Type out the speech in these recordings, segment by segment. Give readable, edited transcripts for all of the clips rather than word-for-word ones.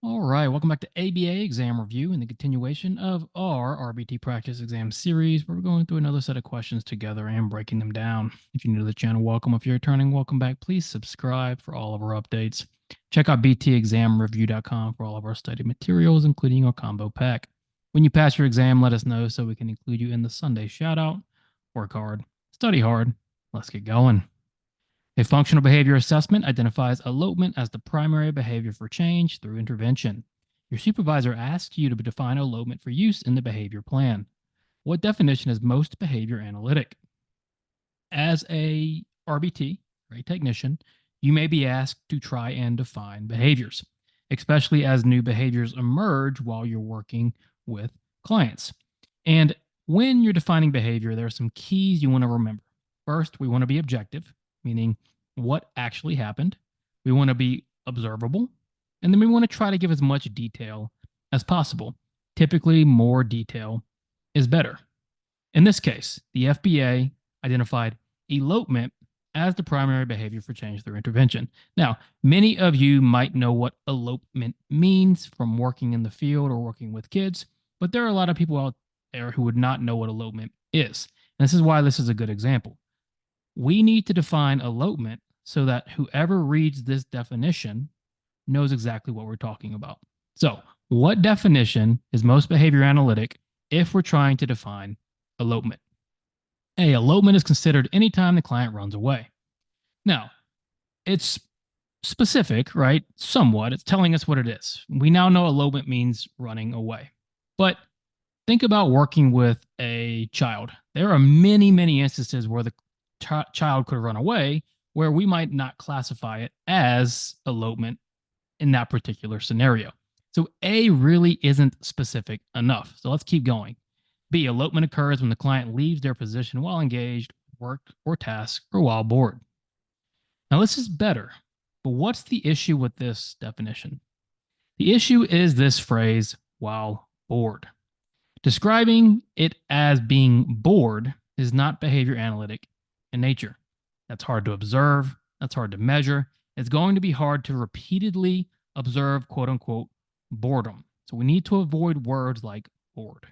All right, welcome back to ABA exam review and the continuation of our RBT practice exam series, where we're going through another set of questions together and breaking them down. If you're new to the channel, welcome. If you're returning, welcome back. Please subscribe for all of our updates. Check out btexamreview.com for all of our study materials, including our combo pack. When you pass your exam, let us know so we can include you in the Sunday shout out. Work hard, study hard. Let's get going. A functional behavior assessment identifies elopement as the primary behavior for change through intervention. Your supervisor asks you to define elopement for use in the behavior plan. What definition is most behavior analytic? As a RBT, right, technician, you may be asked to try and define behaviors, especially as new behaviors emerge while you're working with clients. And when you're defining behavior, there are some keys you want to remember. First, we want to be objective, meaning what actually happened. We want to be observable. And then we want to try to give as much detail as possible. Typically, more detail is better. In this case, the FBA identified elopement as the primary behavior for change through intervention. Now, many of you might know what elopement means from working in the field or working with kids, but there are a lot of people out there who would not know what elopement is. And this is why this is a good example. We need to define elopement so that whoever reads this definition knows exactly what we're talking about. So, what definition is most behavior analytic if we're trying to define elopement? A, elopement is considered anytime the client runs away. Now, it's specific, right? Somewhat. It's telling us what it is. We now know elopement means running away. But think about working with a child. There are many, many instances where the child could run away, where we might not classify it as elopement in that particular scenario. So A really isn't specific enough. So let's keep going. B, elopement occurs when the client leaves their position while engaged, work or task, or while bored. Now this is better, but what's the issue with this definition? The issue is this phrase, while bored. Describing it as being bored is not behavior analytic in nature. That's hard to observe. That's hard to measure. It's going to be hard to repeatedly observe, quote unquote, boredom. So we need to avoid words like bored.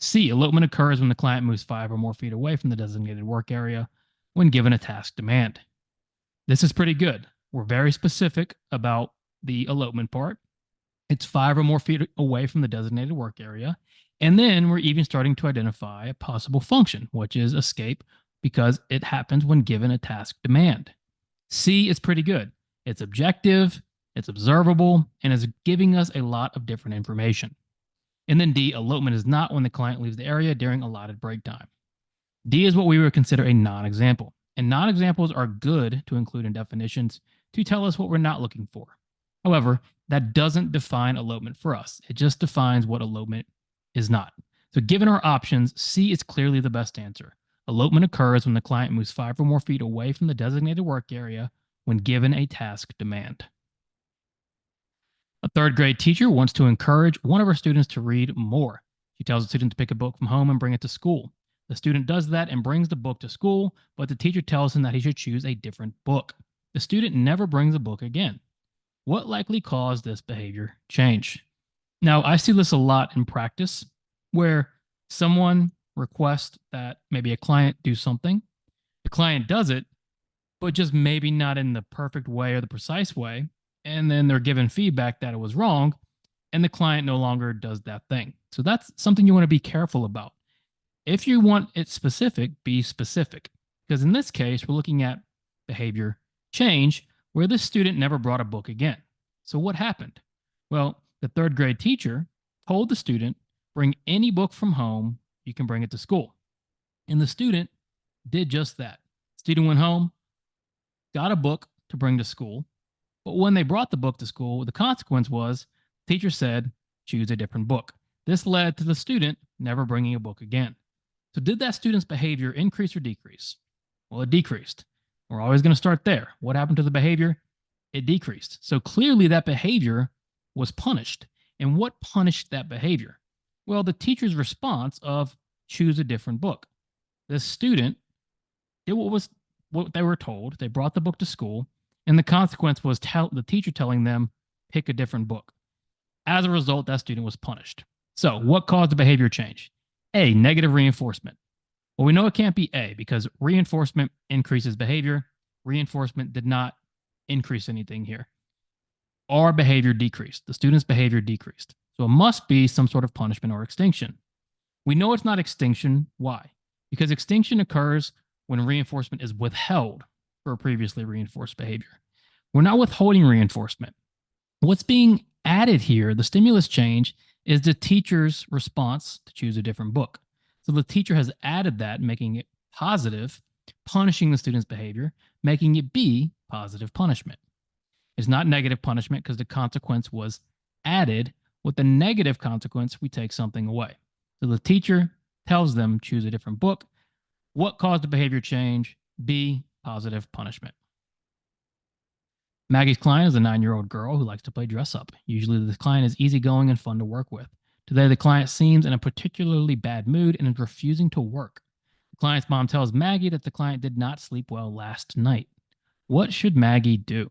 C, elopement occurs when the client moves 5 or more feet away from the designated work area when given a task demand. This is pretty good. We're very specific about the elopement part. It's 5 or more feet away from the designated work area. And then we're even starting to identify a possible function, which is escape, because it happens when given a task demand. C is pretty good. It's objective, it's observable, and is giving us a lot of different information. And then D, elopement is not when the client leaves the area during allotted break time. D is what we would consider a non-example. And non-examples are good to include in definitions to tell us what we're not looking for. However, that doesn't define elopement for us. It just defines what elopement is not. So given our options, C is clearly the best answer. Elopement occurs when the client moves 5 or more feet away from the designated work area when given a task demand. A third grade teacher wants to encourage one of her students to read more. She tells the student to pick a book from home and bring it to school. The student does that and brings the book to school, but the teacher tells him that he should choose a different book. The student never brings the book again. What likely caused this behavior change? Now, I see this a lot in practice where someone requests that maybe a client do something. The client does it, but just maybe not in the perfect way or the precise way. And then they're given feedback that it was wrong, and the client no longer does that thing. So that's something you want to be careful about. If you want it specific, be specific. Because in this case, we're looking at behavior change where this student never brought a book again. So what happened? Well, the third grade teacher told the student, bring any book from home, you can bring it to school. And the student did just that. Student went home, got a book to bring to school. But when they brought the book to school, the consequence was the teacher said, choose a different book. This led to the student never bringing a book again. So did that student's behavior increase or decrease? Well, it decreased. We're always going to start there. What happened to the behavior? It decreased. So clearly that behavior was punished. And what punished that behavior? Well, the teacher's response of choose a different book. The student did what they were told. They brought the book to school. And the consequence was the teacher telling them, pick a different book. As a result, that student was punished. So, what caused the behavior change? A, negative reinforcement. Well, we know it can't be A because reinforcement increases behavior. Reinforcement did not increase anything here. Our behavior decreased. The student's behavior decreased. So it must be some sort of punishment or extinction. We know it's not extinction. Why? Because extinction occurs when reinforcement is withheld for a previously reinforced behavior. We're not withholding reinforcement. What's being added here, the stimulus change, is the teacher's response to choose a different book. So the teacher has added that, making it positive, punishing the student's behavior, making it be positive punishment. It's not negative punishment because the consequence was added. With the negative consequence, we take something away. So the teacher tells them choose a different book. What caused the behavior change? B, positive punishment. Maggie's client is a 9-year-old girl who likes to play dress up. Usually the client is easygoing and fun to work with. Today, the client seems in a particularly bad mood and is refusing to work. The client's mom tells Maggie that the client did not sleep well last night. What should Maggie do?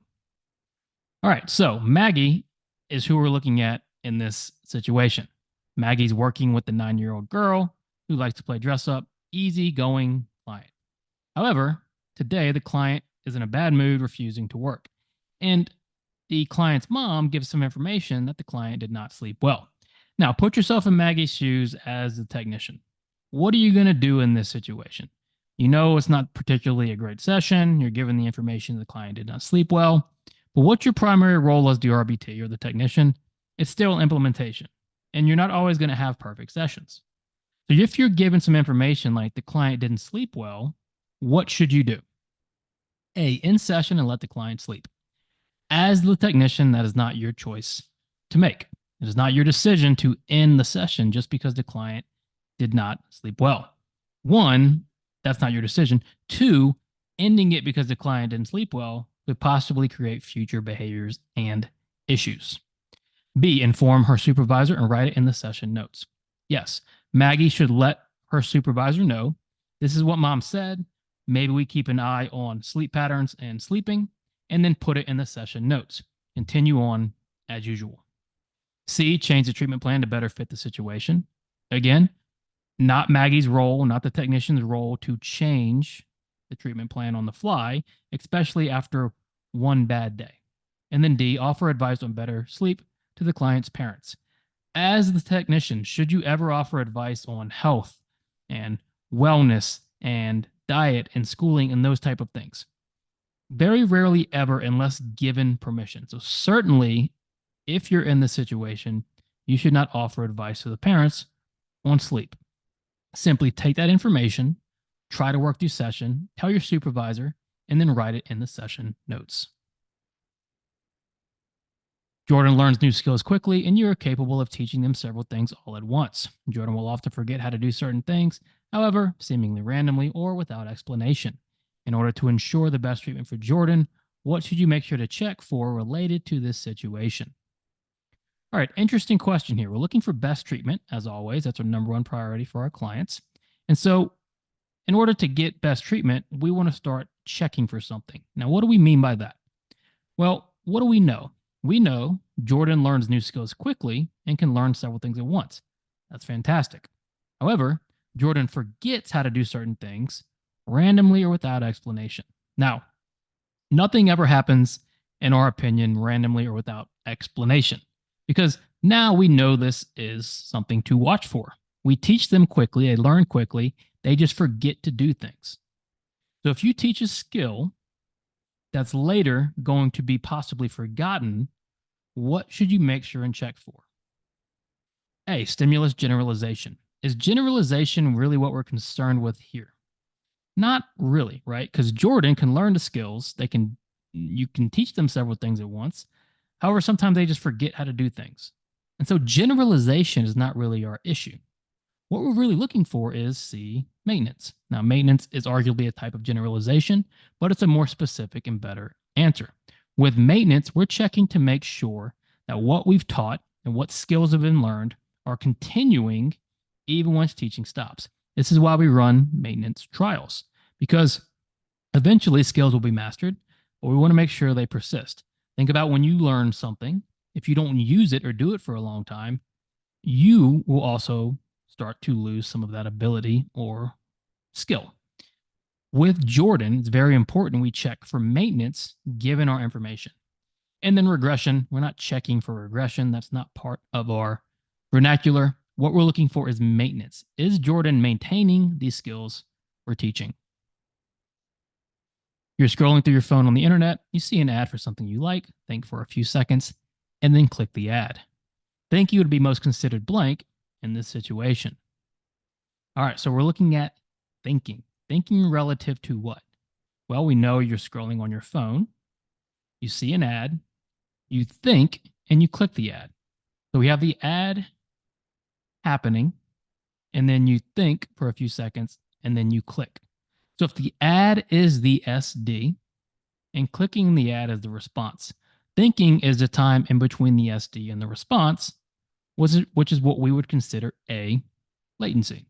All right, so Maggie is who we're looking at in this situation. Maggie's working with the 9-year-old girl who likes to play dress up, easygoing client. However, today the client is in a bad mood, refusing to work. And the client's mom gives some information that the client did not sleep well. Now, put yourself in Maggie's shoes as the technician. What are you going to do in this situation? You know it's not particularly a great session. You're given the information the client did not sleep well. But what's your primary role as the RBT or the technician? It's still implementation. And you're not always going to have perfect sessions. So if you're given some information like the client didn't sleep well, what should you do? A, end session and let the client sleep. As the technician, that is not your choice to make. It is not your decision to end the session just because the client did not sleep well. One, that's not your decision. Two, ending it because the client didn't sleep well could possibly create future behaviors and issues. B, inform her supervisor and write it in the session notes. Yes, Maggie should let her supervisor know this is what mom said. Maybe we keep an eye on sleep patterns and sleeping, and then put it in the session notes. Continue on as usual. C, change the treatment plan to better fit the situation. Again, not Maggie's role, not the technician's role to change the treatment plan on the fly, especially after one bad day. And then D, offer advice on better sleep to the client's parents. As the technician, should you ever offer advice on health and wellness and diet and schooling and those type of things? Very rarely ever unless given permission. So certainly, if you're in this situation, you should not offer advice to the parents on sleep. Simply take that information, try to work through session, tell your supervisor, and then write it in the session notes. Jordan learns new skills quickly, and you are capable of teaching them several things all at once. Jordan will often forget how to do certain things, however, seemingly randomly or without explanation. In order to ensure the best treatment for Jordan, what should you make sure to check for related to this situation? All right, interesting question here. We're looking for best treatment, as always. That's our number one priority for our clients. And so, in order to get best treatment, we want to start checking for something. Now, what do we mean by that? Well, what do we know? We know Jordan learns new skills quickly and can learn several things at once. That's fantastic. However, Jordan forgets how to do certain things randomly or without explanation. Now, nothing ever happens, in our opinion, randomly or without explanation, because now we know this is something to watch for. We teach them quickly, they learn quickly, they just forget to do things. So if you teach a skill that's later going to be possibly forgotten, what should you make sure and check for? A, stimulus generalization. Is generalization really what we're concerned with here? Not really, right? Because Jordan can learn the skills. You can teach them several things at once. However, sometimes they just forget how to do things. And so generalization is not really our issue. What we're really looking for is C, maintenance. Now, maintenance is arguably a type of generalization, but it's a more specific and better answer. With maintenance, we're checking to make sure that what we've taught and what skills have been learned are continuing even once teaching stops. This is why we run maintenance trials, because eventually skills will be mastered, but we want to make sure they persist. Think about when you learn something if you don't use it or do it for a long time, you will also start to lose some of that ability or skill. With Jordan, it's very important we check for maintenance given our information. And then regression, we're not checking for regression. That's not part of our vernacular. What we're looking for is maintenance. Is Jordan maintaining these skills we're teaching? You're scrolling through your phone on the internet, you see an ad for something you like, think for a few seconds, and then click the ad. Thank you would be most considered blank in this situation. All right, so we're looking at thinking. Thinking relative to what? Well, we know you're scrolling on your phone, you see an ad, you think, and you click the ad. So we have the ad happening, and then you think for a few seconds, and then you click. So if the ad is the SD, and clicking the ad is the response, thinking is the time in between the SD and the response, which is what we would consider a latency.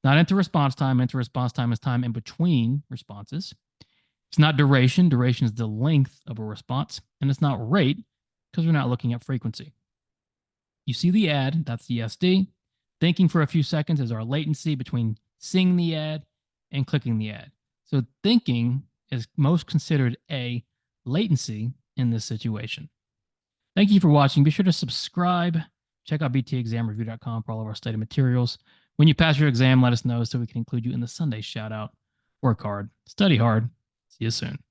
Not into response time. Into response time is time in between responses. It's not duration. Duration is the length of a response. And it's not rate because we're not looking at frequency. You see the ad, that's the SD. Thinking for a few seconds is our latency between seeing the ad and clicking the ad. So thinking is most considered a latency in this situation. Thank you for watching. Be sure to subscribe. Check out btexamreview.com for all of our study materials. When you pass your exam, let us know so we can include you in the Sunday shout out. Work hard, study hard. See you soon.